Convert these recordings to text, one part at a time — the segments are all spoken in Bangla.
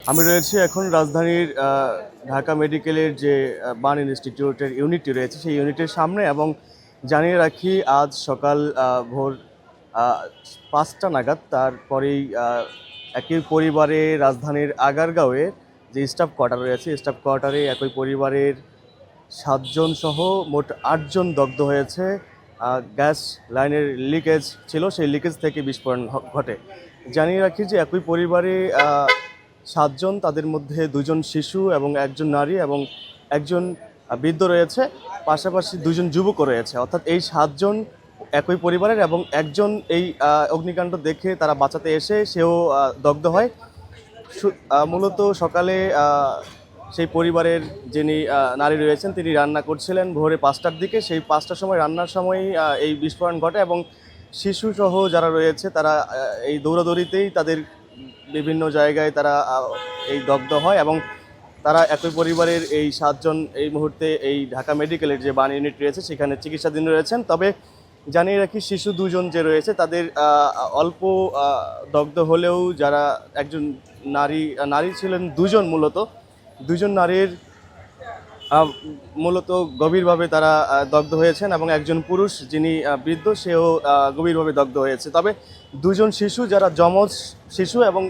আমি রয়েছি এখন রাজধানীর ঢাকা মেডিকেলের যে বার্ন ইনস্টিটিউটের ইউনিটটি রয়েছে সেই ইউনিটের সামনে এবং জানিয়ে রাখি আজ সকাল ভোর ৫টা নাগাদ তারপরেই একই পরিবারে রাজধানীর আগারগাঁওয়ে যে স্টাফ কোয়ার্টার রয়েছে স্টাফ কোয়ার্টারে একই পরিবারের ৭ জন সহ মোট ৮ জন দগ্ধ হয়েছে। গ্যাস লাইনের লিকেজ ছিল, সেই লিকেজ থেকে বিস্ফোরণ ঘটে। জানিয়ে রাখি যে একই পরিবারে ৭ জন, তাদের মধ্যে ২ জন শিশু এবং ১ জন নারী এবং ১ জন বৃদ্ধ রয়েছে, পাশাপাশি ২ জন যুবকও রয়েছে। অর্থাৎ এই ৭ জন একই পরিবারের এবং ১ জন এই অগ্নিকাণ্ড দেখে তারা বাঁচাতে এসে সেও দগ্ধ হয়। মূলত সকালে সেই পরিবারের যিনি নারী রয়েছেন তিনি রান্না করছিলেন ভোরে ৫টার দিকে। সেই ৫টার সময় রান্নার সময় এই বিস্ফোরণ ঘটে এবং শিশুসহ যারা রয়েছে তারা এই দৌড়াদৌড়িতেই তাদের বিভিন্ন জায়গায় তারা এই দগ্ধ হয় এবং তারা একই পরিবারের এই ৭ জন এই মুহূর্তে এই ঢাকা মেডিকেলের যে বার্ন ইউনিট রয়েছে সেখানে চিকিৎসাধীন রয়েছেন। তবে জানিয়ে রাখি শিশু ২ জন যে রয়েছে তাদের অল্প দগ্ধ হলেও যারা একজন নারী ছিলেন ২ জন, মূলত ২ জন নারীর মূলত গভীরভাবে তারা দগ্ধ হয়েছেন এবং ১ জন পুরুষ যিনি বৃদ্ধ সেও গভীরভাবে দগ্ধ হয়েছে। তবে ২ জন শিশু যারা যমজ শিশু এবং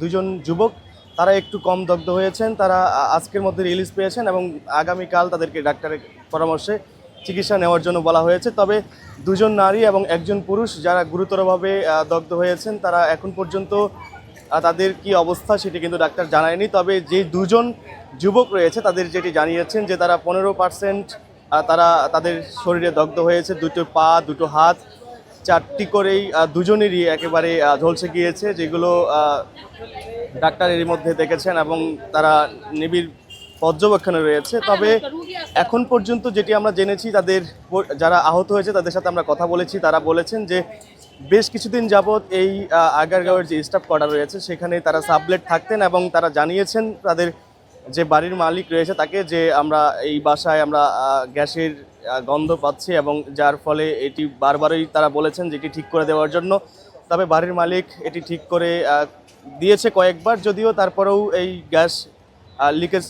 ২ জন যুবক তারা একটু কম দগ্ধ হয়েছেন। তারা আজকের মধ্যে রিলিজ পেয়েছেন এবং আগামীকাল তাদেরকে ডাক্তারের পরামর্শে চিকিৎসা নেওয়ার জন্য বলা হয়েছে। তবে ২ জন নারী এবং ১ জন পুরুষ যারা গুরুতরভাবে দগ্ধ হয়েছেন তারা এখন পর্যন্ত তাদের কি অবস্থা সেটি কিন্তু ডাক্তার জানায়নি। তবে যে ২ জন যুবক রয়েছে তাদের যেটি জানিয়েছেন যে তারা 15% তারা তাদের শরীরে দগ্ধ হয়েছে, 2টো পা 2টো হাত 4টি করেই ২ জনেরই একেবারে ঝলসে গিয়েছে, যেগুলো ডাক্তার এর মধ্যে দেখেছেন এবং তারা নিবিড় পর্যবেক্ষণে রয়েছে। তবে এখন পর্যন্ত যেটি আমরা জেনেছি তাদের যারা আহত হয়েছে তাদের সাথে আমরা কথা বলেছি, তারা বলেছেন যে বেশ কিছুদিন যাবৎ এই আগারগাঁওয়ের যে স্টাফ কোয়ার্টার রয়েছে সেখানে তারা সাবলেট থাকতেন এবং তারা জানিয়েছেন তাদের যে বাড়ির মালিক রয়েছে তাকে যে আমরা এই বাসায় আমরা গ্যাসের গন্ধ পাচ্ছি এবং যার ফলে এটি বারবারই তারা বলেছেন যে এটি ঠিক করে দেওয়ার জন্য। তবে বাড়ির মালিক এটি ঠিক করে দিয়েছে কয়েকবার, যদিও তারপরেও এই গ্যাস লিকেজ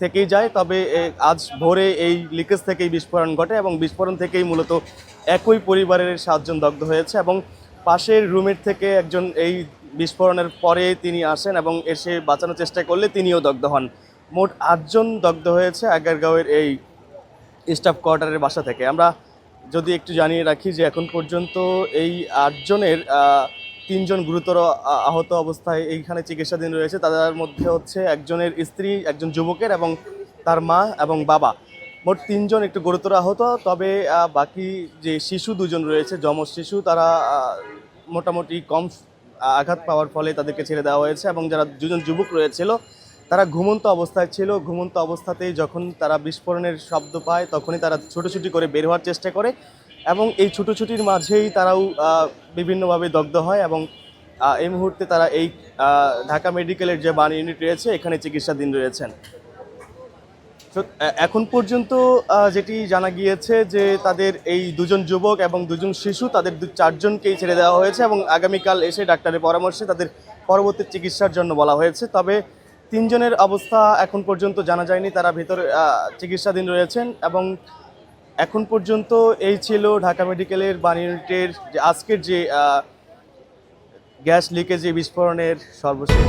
থেকেই যায়। তবে আজ ভোরে এই লিকেজ থেকেই বিস্ফোরণ ঘটে এবং বিস্ফোরণ থেকেই মূলত একই পরিবারের ৭ জন দগ্ধ হয়েছে এবং পাশের রুমের থেকে একজন এই বিস্ফোরণের পরে তিনি আসেন এবং এসে বাঁচানোর চেষ্টা করলে তিনিও দগ্ধ হন। মোট ৮ জন দগ্ধ হয়েছে আগারগাঁওয়ের এই স্টাফ কোয়ার্টারের বাসা থেকে। আমরা যদি একটু জানিয়ে রাখি যে এখন পর্যন্ত এই ৮ জনের ৩ জন গুরুতর আহত অবস্থায় এইখানে চিকিৎসাধীন রয়েছে। তাদের মধ্যে হচ্ছে ১ জনের স্ত্রী, ১ জন যুবকের এবং তার মা এবং বাবা, মোট ৩ জন একটু গুরুতর আহত। তবে বাকি যে শিশু ২ জন রয়েছে যমজ শিশু তারা মোটামুটি কম আঘাত পাওয়ার ফলে তাদেরকে ছেড়ে দেওয়া হয়েছে এবং যারা ২ জন যুবক রয়েছিল তারা ঘুমন্ত অবস্থায় ছিল। ঘুমন্ত অবস্থাতেই যখন তারা বিস্ফোরণের শব্দ পায় তখনই তারা ছুটোছুটি করে বের হওয়ার চেষ্টা করে এবং এই ছুটোছুটির মাঝেই তারাও বিভিন্নভাবে দগ্ধ হয় এবং এই মুহূর্তে তারা এই ঢাকা মেডিকেলের যে বার্ন ইউনিট রয়েছে এখানে চিকিৎসাধীন রয়েছেন। এখন পর্যন্ত যেটি জানা গিয়েছে যে তাদের এই ২ জন যুবক এবং ২ জন শিশু তাদের ৪ জনকেই ছেড়ে দেওয়া হয়েছে এবং আগামীকাল এসে ডাক্তারের পরামর্শে তাদের পরবর্তী চিকিৎসার জন্য বলা হয়েছে। তবে ৩ জনের অবস্থা এখন পর্যন্ত জানা যায়নি, তারা ভেতরে চিকিৎসাধীন রয়েছেন এবং এখন পর্যন্ত এই ছিল ঢাকা মেডিকেলের বার্ন ইউনিটের যে আজকের যে গ্যাস লিকেজ বিস্ফোরণের সর্বশেষ।